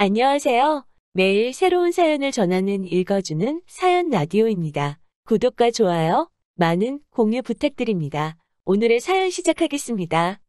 안녕하세요. 매일 새로운 사연을 전하는 읽어주는 사연 라디오입니다. 구독과 좋아요, 많은 공유 부탁드립니다. 오늘의 사연 시작하겠습니다.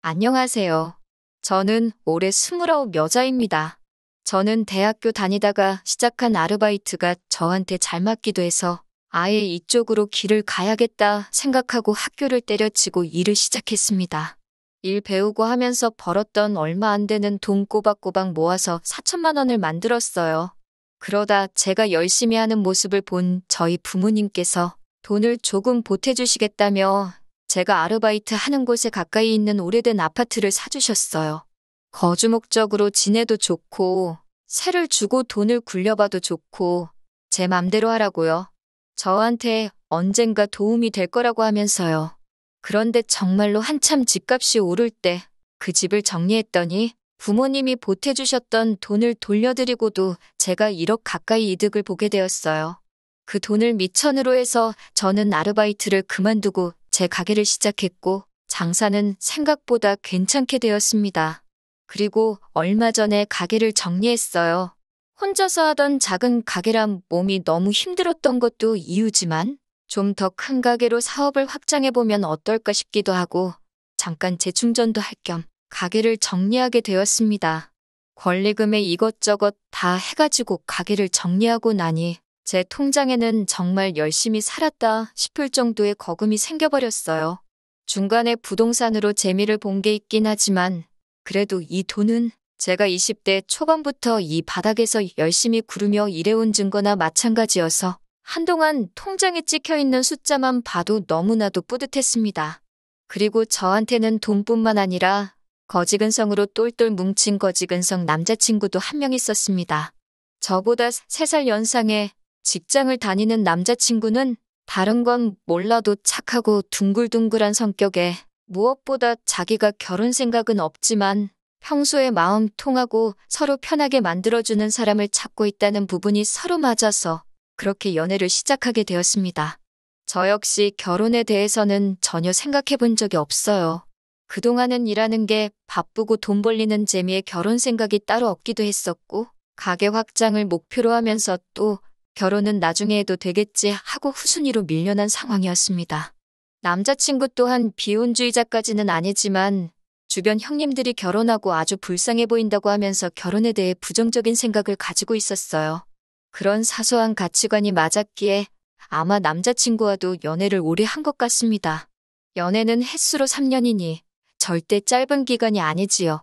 안녕하세요. 저는 올해 29 여자입니다. 저는 대학교 다니다가 시작한 아르바이트가 저한테 잘 맞기도 해서 아예 이쪽으로 길을 가야겠다 생각하고 학교를 때려치고 일을 시작했습니다. 일 배우고 하면서 벌었던 얼마 안 되는 돈 꼬박꼬박 모아서 4천만 원을 만들었어요. 그러다 제가 열심히 하는 모습을 본 저희 부모님께서 돈을 조금 보태주시겠다며 제가 아르바이트 하는 곳에 가까이 있는 오래된 아파트를 사주셨어요. 거주 목적으로 지내도 좋고, 세를 주고 돈을 굴려봐도 좋고, 제 맘대로 하라고요. 저한테 언젠가 도움이 될 거라고 하면서요. 그런데 정말로 한참 집값이 오를 때 그 집을 정리했더니 부모님이 보태주셨던 돈을 돌려드리고도 제가 1억 가까이 이득을 보게 되었어요. 그 돈을 미천으로 해서 저는 아르바이트를 그만두고 제 가게를 시작했고 장사는 생각보다 괜찮게 되었습니다. 그리고 얼마 전에 가게를 정리했어요. 혼자서 하던 작은 가게란 몸이 너무 힘들었던 것도 이유지만 좀 더 큰 가게로 사업을 확장해보면 어떨까 싶기도 하고 잠깐 재충전도 할 겸 가게를 정리하게 되었습니다. 권리금에 이것저것 다 해가지고 가게를 정리하고 나니 제 통장에는 정말 열심히 살았다 싶을 정도의 거금이 생겨버렸어요. 중간에 부동산으로 재미를 본 게 있긴 하지만 그래도 이 돈은 제가 20대 초반부터 이 바닥에서 열심히 구르며 일해온 증거나 마찬가지여서 한동안 통장에 찍혀있는 숫자만 봐도 너무나도 뿌듯했습니다. 그리고 저한테는 돈뿐만 아니라 거지근성으로 똘똘 뭉친 거지근성 남자친구도 한 명 있었습니다. 저보다 3살 연상의 직장을 다니는 남자친구는 다른 건 몰라도 착하고 둥글둥글한 성격에 무엇보다 자기가 결혼 생각은 없지만 평소에 마음 통하고 서로 편하게 만들어주는 사람을 찾고 있다는 부분이 서로 맞아서 그렇게 연애를 시작하게 되었습니다. 저 역시 결혼에 대해서는 전혀 생각해 본 적이 없어요. 그동안은 일하는 게 바쁘고 돈 벌리는 재미에 결혼 생각이 따로 없기도 했었고 가게 확장을 목표로 하면서 또 결혼은 나중에 해도 되겠지 하고 후순위로 밀려난 상황이었습니다. 남자친구 또한 비혼주의자까지는 아니지만 주변 형님들이 결혼하고 아주 불쌍해 보인다고 하면서 결혼에 대해 부정적인 생각을 가지고 있었어요. 그런 사소한 가치관이 맞았기에 아마 남자친구와도 연애를 오래 한 것 같습니다. 연애는 횟수로 3년이니 절대 짧은 기간이 아니지요.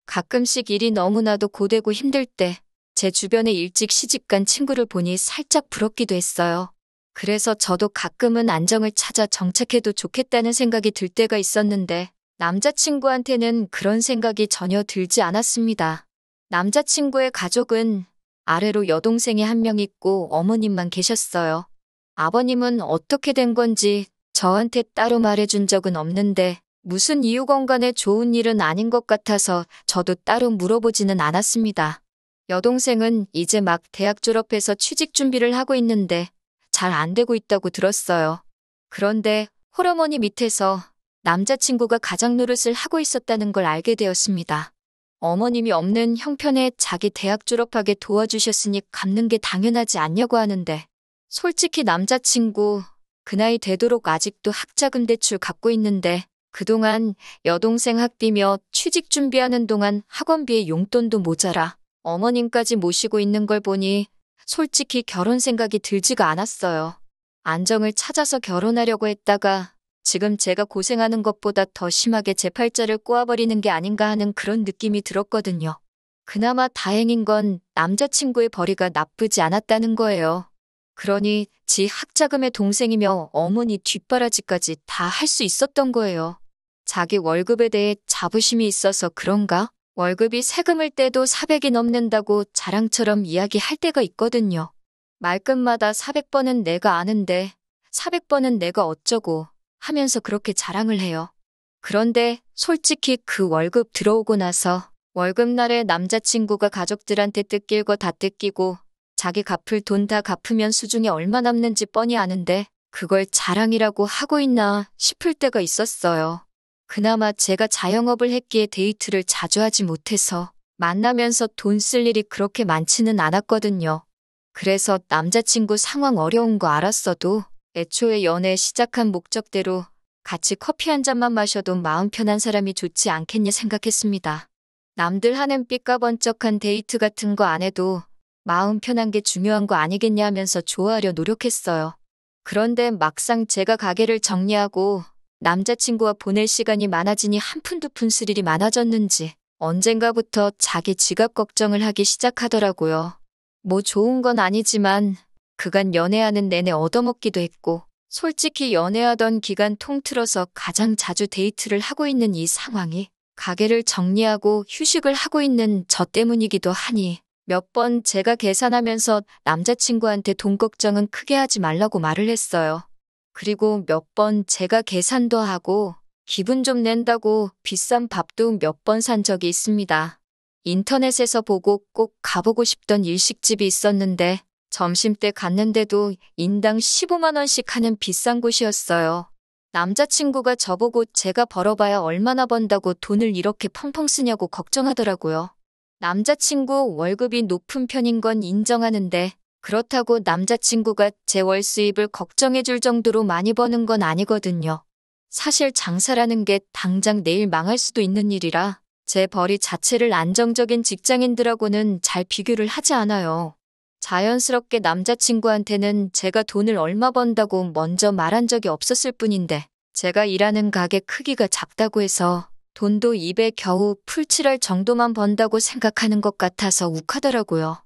가끔씩 일이 너무나도 고되고 힘들 때 제 주변에 일찍 시집간 친구를 보니 살짝 부럽기도 했어요. 그래서 저도 가끔은 안정을 찾아 정착해도 좋겠다는 생각이 들 때가 있었는데 남자친구한테는 그런 생각이 전혀 들지 않았습니다. 남자친구의 가족은 아래로 여동생이 한 명 있고 어머님만 계셨어요. 아버님은 어떻게 된 건지 저한테 따로 말해준 적은 없는데 무슨 이유건 간에 좋은 일은 아닌 것 같아서 저도 따로 물어보지는 않았습니다. 여동생은 이제 막 대학 졸업해서 취직 준비를 하고 있는데 잘 안 되고 있다고 들었어요. 그런데 홀어머니 밑에서 남자친구가 가장 노릇을 하고 있었다는 걸 알게 되었습니다. 어머님이 없는 형편에 자기 대학 졸업하게 도와주셨으니 갚는 게 당연하지 않냐고 하는데 솔직히 남자친구 그 나이 되도록 아직도 학자금 대출 갚고 있는데 그동안 여동생 학비며 취직 준비하는 동안 학원비에 용돈도 모자라 어머님까지 모시고 있는 걸 보니 솔직히 결혼 생각이 들지가 않았어요. 안정을 찾아서 결혼하려고 했다가 지금 제가 고생하는 것보다 더 심하게 제 팔자를 꼬아버리는 게 아닌가 하는 그런 느낌이 들었거든요. 그나마 다행인 건 남자친구의 벌이가 나쁘지 않았다는 거예요. 그러니 지 학자금의 동생이며 어머니 뒷바라지까지 다 할 수 있었던 거예요. 자기 월급에 대해 자부심이 있어서 그런가? 월급이 세금을 떼도 400이 넘는다고 자랑처럼 이야기할 때가 있거든요. 말끝마다 400번은 내가 아는데 400번은 내가 어쩌고 하면서 그렇게 자랑을 해요. 그런데 솔직히 그 월급 들어오고 나서 월급날에 남자친구가 가족들한테 뜯길 거 다 뜯기고 자기 갚을 돈 다 갚으면 수중에 얼마 남는지 뻔히 아는데 그걸 자랑이라고 하고 있나 싶을 때가 있었어요. 그나마 제가 자영업을 했기에 데이트를 자주 하지 못해서 만나면서 돈 쓸 일이 그렇게 많지는 않았거든요. 그래서 남자친구 상황 어려운 거 알았어도 애초에 연애 시작한 목적대로 같이 커피 한 잔만 마셔도 마음 편한 사람이 좋지 않겠냐 생각했습니다. 남들 하는 삐까번쩍한 데이트 같은 거 안 해도 마음 편한 게 중요한 거 아니겠냐 하면서 좋아하려 노력했어요. 그런데 막상 제가 가게를 정리하고 남자친구와 보낼 시간이 많아지니 한 푼 두 푼 쓸 일이 많아졌는지 언젠가부터 자기 지갑 걱정을 하기 시작하더라고요. 뭐 좋은 건 아니지만 그간 연애하는 내내 얻어먹기도 했고 솔직히 연애하던 기간 통틀어서 가장 자주 데이트를 하고 있는 이 상황이 가게를 정리하고 휴식을 하고 있는 저 때문이기도 하니 몇 번 제가 계산하면서 남자친구한테 돈 걱정은 크게 하지 말라고 말을 했어요. 그리고 몇 번 제가 계산도 하고 기분 좀 낸다고 비싼 밥도 몇 번 산 적이 있습니다. 인터넷에서 보고 꼭 가보고 싶던 일식집이 있었는데 점심때 갔는데도 인당 15만 원씩 하는 비싼 곳이었어요. 남자친구가 저보고 제가 벌어봐야 얼마나 번다고 돈을 이렇게 펑펑 쓰냐고 걱정하더라고요. 남자친구 월급이 높은 편인 건 인정하는데 그렇다고 남자친구가 제 월 수입을 걱정해줄 정도로 많이 버는 건 아니거든요. 사실 장사라는 게 당장 내일 망할 수도 있는 일이라 제 벌이 자체를 안정적인 직장인들하고는 잘 비교를 하지 않아요. 자연스럽게 남자친구한테는 제가 돈을 얼마 번다고 먼저 말한 적이 없었을 뿐인데 제가 일하는 가게 크기가 작다고 해서 돈도 입에 겨우 풀칠할 정도만 번다고 생각하는 것 같아서 욱하더라고요.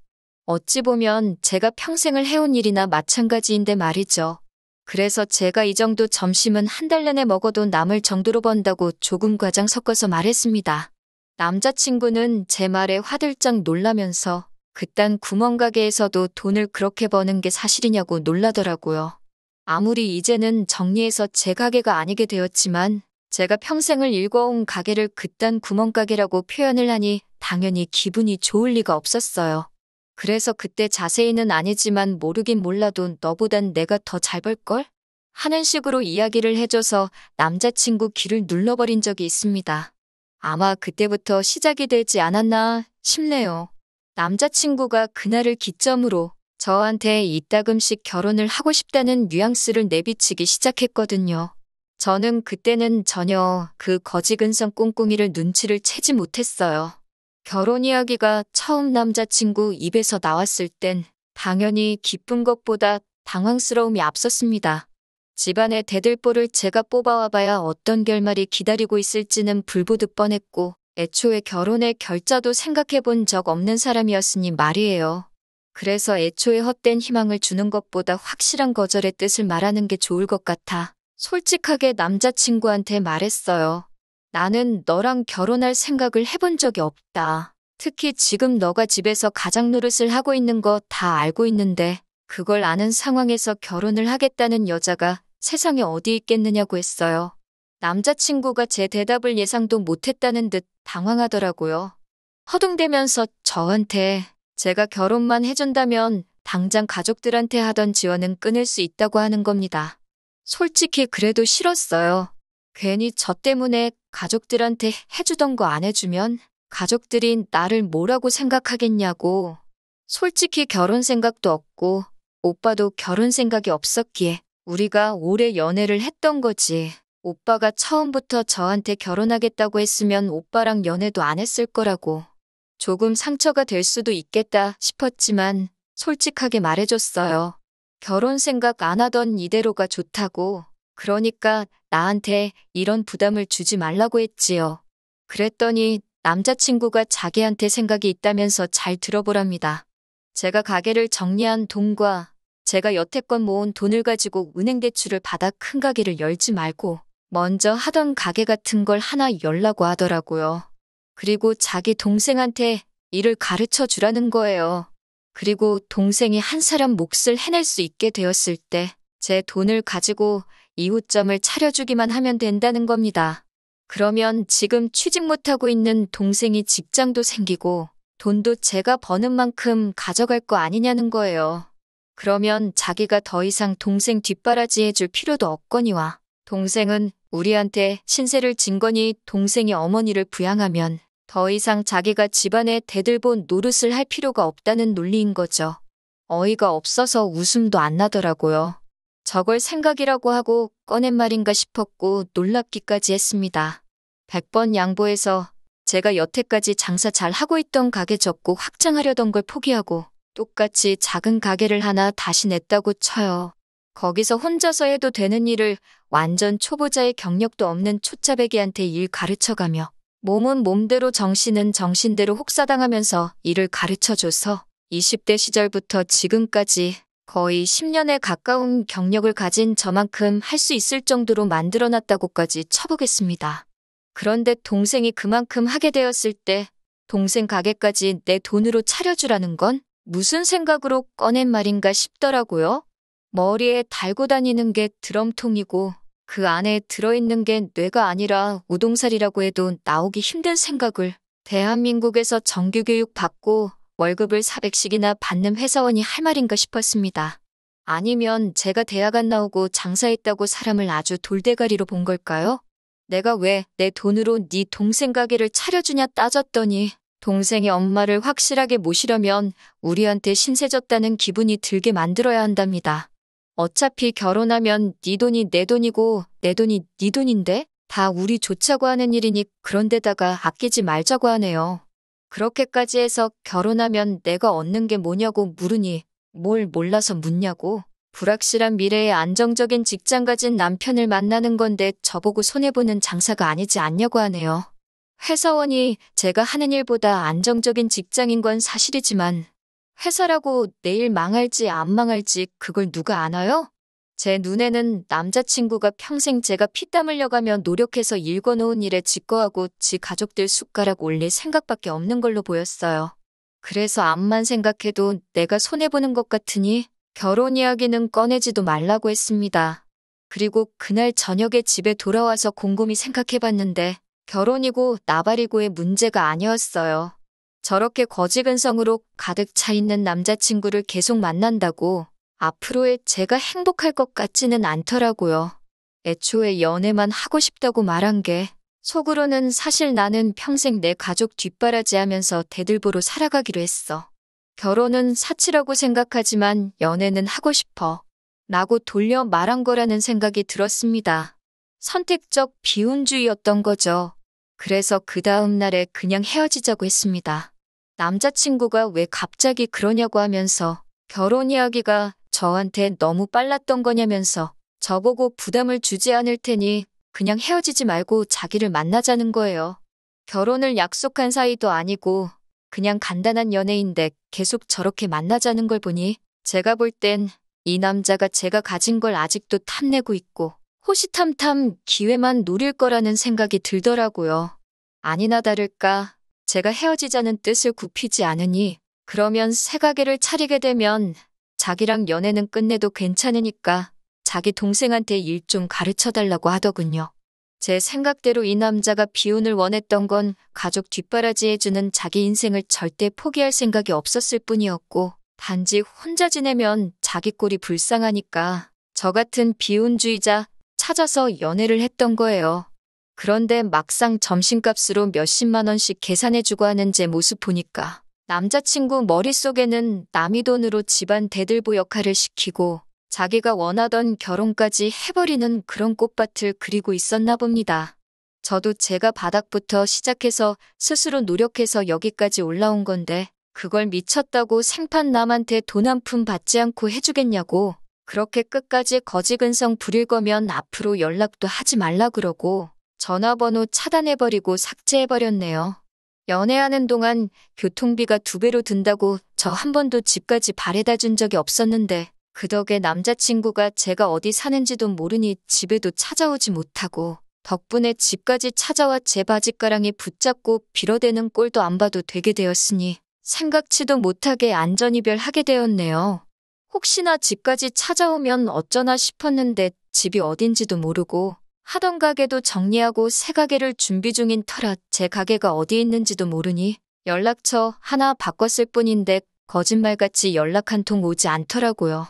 어찌 보면 제가 평생을 해온 일이나 마찬가지인데 말이죠. 그래서 제가 이 정도 점심은 한 달 내내 먹어도 남을 정도로 번다고 조금 과장 섞어서 말했습니다. 남자친구는 제 말에 화들짝 놀라면서 그딴 구멍가게에서도 돈을 그렇게 버는 게 사실이냐고 놀라더라고요. 아무리 이제는 정리해서 제 가게가 아니게 되었지만 제가 평생을 일궈온 가게를 그딴 구멍가게라고 표현을 하니 당연히 기분이 좋을 리가 없었어요. 그래서 그때 자세히는 아니지만 모르긴 몰라도 너보단 내가 더 잘 벌걸? 하는 식으로 이야기를 해줘서 남자친구 귀를 눌러버린 적이 있습니다. 아마 그때부터 시작이 되지 않았나 싶네요. 남자친구가 그날을 기점으로 저한테 이따금씩 결혼을 하고 싶다는 뉘앙스를 내비치기 시작했거든요. 저는 그때는 전혀 그 거지근성 꽁꽁이를 눈치를 채지 못했어요. 결혼 이야기가 처음 남자친구 입에서 나왔을 땐 당연히 기쁜 것보다 당황스러움이 앞섰습니다. 집안의 대들보를 제가 뽑아와봐야 어떤 결말이 기다리고 있을지는 불보듯 뻔했고 애초에 결혼의 결자도 생각해본 적 없는 사람이었으니 말이에요. 그래서 애초에 헛된 희망을 주는 것보다 확실한 거절의 뜻을 말하는 게 좋을 것 같아 솔직하게 남자친구한테 말했어요. 나는 너랑 결혼할 생각을 해본 적이 없다. 특히 지금 너가 집에서 가장 노릇을 하고 있는 거 다 알고 있는데 그걸 아는 상황에서 결혼을 하겠다는 여자가 세상에 어디 있겠느냐고 했어요. 남자친구가 제 대답을 예상도 못했다는 듯 당황하더라고요. 허둥대면서 저한테 제가 결혼만 해준다면 당장 가족들한테 하던 지원은 끊을 수 있다고 하는 겁니다. 솔직히 그래도 싫었어요. 괜히 저 때문에 가족들한테 해주던 거 안 해주면 가족들이 나를 뭐라고 생각하겠냐고. 솔직히 결혼 생각도 없고 오빠도 결혼 생각이 없었기에 우리가 오래 연애를 했던 거지. 오빠가 처음부터 저한테 결혼하겠다고 했으면 오빠랑 연애도 안 했을 거라고. 조금 상처가 될 수도 있겠다 싶었지만 솔직하게 말해줬어요. 결혼 생각 안 하던 이대로가 좋다고. 그러니까 나한테 이런 부담을 주지 말라고 했지요. 그랬더니 남자친구가 자기한테 생각이 있다면서 잘 들어보랍니다. 제가 가게를 정리한 돈과 제가 여태껏 모은 돈을 가지고 은행 대출을 받아 큰 가게를 열지 말고 먼저 하던 가게 같은 걸 하나 열라고 하더라고요. 그리고 자기 동생한테 일을 가르쳐 주라는 거예요. 그리고 동생이 한 사람 몫을 해낼 수 있게 되었을 때 제 돈을 가지고 이웃점을 차려주기만 하면 된다는 겁니다. 그러면 지금 취직 못하고 있는 동생이 직장도 생기고 돈도 제가 버는 만큼 가져갈 거 아니냐는 거예요. 그러면 자기가 더 이상 동생 뒷바라지 해줄 필요도 없거니와 동생은 우리한테 신세를 진 거니 동생이 어머니를 부양하면 더 이상 자기가 집안에 대들보 노릇을 할 필요가 없다는 논리인 거죠. 어이가 없어서 웃음도 안 나더라고요. 저걸 생각이라고 하고 꺼낸 말인가 싶었고 놀랍기까지 했습니다. 100번 양보해서 제가 여태까지 장사 잘 하고 있던 가게 접고 확장하려던 걸 포기하고 똑같이 작은 가게를 하나 다시 냈다고 쳐요. 거기서 혼자서 해도 되는 일을 완전 초보자의 경력도 없는 초짜배기한테 일 가르쳐가며 몸은 몸대로 정신은 정신대로 혹사당하면서 일을 가르쳐줘서 20대 시절부터 지금까지 거의 10년에 가까운 경력을 가진 저만큼 할 수 있을 정도로 만들어놨다고까지 쳐보겠습니다. 그런데 동생이 그만큼 하게 되었을 때 동생 가게까지 내 돈으로 차려주라는 건 무슨 생각으로 꺼낸 말인가 싶더라고요. 머리에 달고 다니는 게 드럼통이고 그 안에 들어있는 게 뇌가 아니라 우동살이라고 해도 나오기 힘든 생각을 대한민국에서 정규교육 받고 월급을 400씩이나 받는 회사원이 할 말인가 싶었습니다. 아니면 제가 대학 안 나오고 장사했다고 사람을 아주 돌대가리로 본 걸까요? 내가 왜 내 돈으로 네 동생 가게를 차려주냐 따졌더니 동생이 엄마를 확실하게 모시려면 우리한테 신세졌다는 기분이 들게 만들어야 한답니다. 어차피 결혼하면 네 돈이 내 돈이고 내 돈이 네 돈인데 다 우리 좋자고 하는 일이니 그런데다가 아끼지 말자고 하네요. 그렇게까지 해서 결혼하면 내가 얻는 게 뭐냐고 물으니 뭘 몰라서 묻냐고. 불확실한 미래에 안정적인 직장 가진 남편을 만나는 건데 저보고 손해보는 장사가 아니지 않냐고 하네요. 회사원이 제가 하는 일보다 안정적인 직장인 건 사실이지만 회사라고 내일 망할지 안 망할지 그걸 누가 아나요? 제 눈에는 남자친구가 평생 제가 피땀 흘려가며 노력해서 일궈놓은 일에 직거하고 지 가족들 숟가락 올릴 생각밖에 없는 걸로 보였어요. 그래서 암만 생각해도 내가 손해보는 것 같으니 결혼 이야기는 꺼내지도 말라고 했습니다. 그리고 그날 저녁에 집에 돌아와서 곰곰이 생각해봤는데 결혼이고 나발이고의 문제가 아니었어요. 저렇게 거지근성으로 가득 차 있는 남자친구를 계속 만난다고 앞으로의 제가 행복할 것 같지는 않더라고요. 애초에 연애만 하고 싶다고 말한 게 속으로는 사실 나는 평생 내 가족 뒷바라지하면서 대들보로 살아가기로 했어. 결혼은 사치라고 생각하지만 연애는 하고 싶어. 라고 돌려 말한 거라는 생각이 들었습니다. 선택적 비혼주의였던 거죠. 그래서 그 다음 날에 그냥 헤어지자고 했습니다. 남자친구가 왜 갑자기 그러냐고 하면서 결혼 이야기가 저한테 너무 빨랐던 거냐면서 저보고 부담을 주지 않을 테니 그냥 헤어지지 말고 자기를 만나자는 거예요. 결혼을 약속한 사이도 아니고 그냥 간단한 연애인데 계속 저렇게 만나자는 걸 보니 제가 볼 땐 이 남자가 제가 가진 걸 아직도 탐내고 있고 호시탐탐 기회만 노릴 거라는 생각이 들더라고요. 아니나 다를까 제가 헤어지자는 뜻을 굽히지 않으니 그러면 새 가게를 차리게 되면 자기랑 연애는 끝내도 괜찮으니까 자기 동생한테 일 좀 가르쳐달라고 하더군요. 제 생각대로 이 남자가 비혼을 원했던 건 가족 뒷바라지해주는 자기 인생을 절대 포기할 생각이 없었을 뿐이었고 단지 혼자 지내면 자기 꼴이 불쌍하니까 저 같은 비혼주의자 찾아서 연애를 했던 거예요. 그런데 막상 점심값으로 몇십만 원씩 계산해주고 하는 제 모습 보니까 남자친구 머릿속에는 남의 돈으로 집안 대들보 역할을 시키고 자기가 원하던 결혼까지 해버리는 그런 꽃밭을 그리고 있었나 봅니다. 저도 제가 바닥부터 시작해서 스스로 노력해서 여기까지 올라온 건데 그걸 미쳤다고 생판 남한테 돈 한 푼 받지 않고 해주겠냐고. 그렇게 끝까지 거지근성 부릴 거면 앞으로 연락도 하지 말라 그러고 전화번호 차단해버리고 삭제해버렸네요. 연애하는 동안 교통비가 2배로 든다고 저 한 번도 집까지 바래다 준 적이 없었는데 그 덕에 남자친구가 제가 어디 사는지도 모르니 집에도 찾아오지 못하고 덕분에 집까지 찾아와 제 바짓가랑이 붙잡고 빌어대는 꼴도 안 봐도 되게 되었으니 생각지도 못하게 안전이별하게 되었네요. 혹시나 집까지 찾아오면 어쩌나 싶었는데 집이 어딘지도 모르고 하던 가게도 정리하고 새 가게를 준비 중인 터라 제 가게가 어디 있는지도 모르니 연락처 하나 바꿨을 뿐인데 거짓말같이 연락 한 통 오지 않더라고요.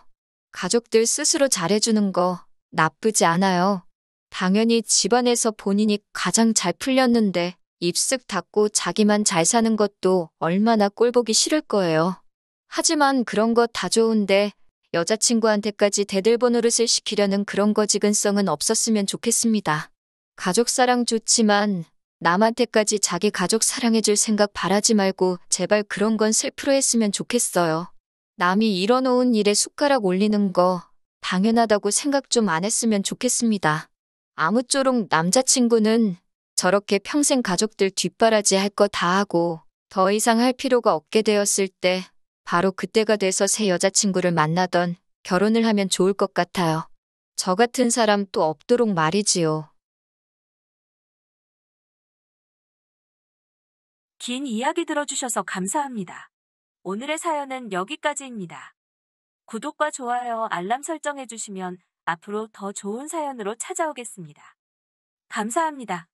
가족들 스스로 잘해주는 거 나쁘지 않아요. 당연히 집안에서 본인이 가장 잘 풀렸는데 입쓱 닫고 자기만 잘 사는 것도 얼마나 꼴보기 싫을 거예요. 하지만 그런 것 다 좋은데 여자친구한테까지 대들보 노릇을 시키려는 그런 거지근성은 없었으면 좋겠습니다. 가족 사랑 좋지만 남한테까지 자기 가족 사랑해줄 생각 바라지 말고 제발 그런 건 셀프로 했으면 좋겠어요. 남이 이뤄놓은 일에 숟가락 올리는 거 당연하다고 생각 좀 안 했으면 좋겠습니다. 아무쪼록 남자친구는 저렇게 평생 가족들 뒷바라지 할 거 다 하고 더 이상 할 필요가 없게 되었을 때 바로 그때가 돼서 새 여자친구를 만나던 결혼을 하면 좋을 것 같아요. 저 같은 사람 또 없도록 말이지요. 긴 이야기 들어주셔서 감사합니다. 오늘의 사연은 여기까지입니다. 구독과 좋아요, 알람 설정해주시면 앞으로 더 좋은 사연으로 찾아오겠습니다. 감사합니다.